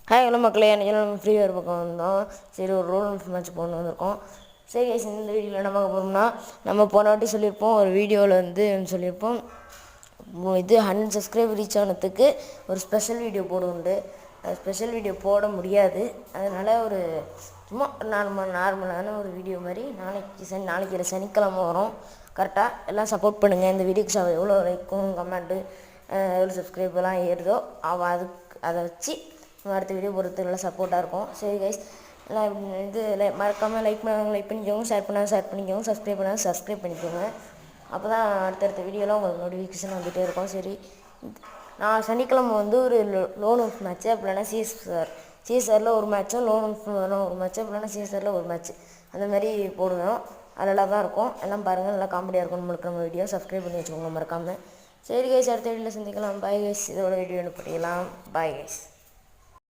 Hi hello மக்களே, அன்றைக்கி நம்ம ஃப்ரீ ஃபயர் பக்கம் வந்தோம். சரி, ஒரு ரோல் மேட்ச் போட்டு வந்திருக்கோம். சரி guys, இந்த வீடியோவில் என்ன பார்க்க போகிறோம்னா, நம்ம போன வாட்டி சொல்லியிருப்போம், ஒரு வீடியோவில் சொல்லியிருப்போம், இது 100 சப்ஸ்கிரைபர் ரீச் ஆனதுக்கு ஒரு ஸ்பெஷல் வீடியோ போடுவோண்டு. ஸ்பெஷல் வீடியோ போட முடியாது, அதனால் ஒரு சும்மா நார்மலான ஒரு வீடியோ மாதிரி நாளைக்கு சனிக்கிழமை வரும். கரெக்டாக எல்லாம் சப்போர்ட் பண்ணுங்கள். இந்த வீடியோக்கு எவ்வளோ லைக்கும் கமெண்ட்டு எவ்வளோ சப்ஸ்கிரைபெல்லாம் ஏறுதோ அதை வச்சு அடுத்த வீடியோ போடுறதுக்கு நல்லா சப்போர்ட்டாக இருக்கும். சரி கைஸ், எல்லாம் மறக்காமல் லைக் பண்ணிக்கோங்க, ஷேர் பண்ணிக்கோங்க, சப்ஸ்கிரைப் பண்ணிக்கோங்க. அப்போ தான் அடுத்தடுத்த வீடியோலாம் உங்களுக்கு நோட்டிஃபிகேஷன் வந்துகிட்டே இருக்கும். சரி, நான் சனிக்கிழமை ஒரு லோன் ஒர்க் மேட்ச்சு, அப்படி இல்லைனா சிஎஸ்ஆரில் ஒரு மேட்ச்சும், லோன் ஒர்க் ஒரு மேட்ச்சு, அப்படி இல்லைனா சிஎஸ்ஆரில் ஒரு மேட்ச்சு, அந்த மாதிரி போடுவோம். அது நல்லா தான் இருக்கும். எல்லாம் பாருங்கள், நல்லா காமெடியாக இருக்கும். நம்ம வீடியோ சப்ஸ்கிரைப் பண்ணி வச்சுக்கோங்க மறக்காமல். சரி கைஸ், அடுத்த வீடியோவில் சந்திக்கலாம். Bye guys. இதோட வீடியோ பண்ணிக்கலாம். Bye guys.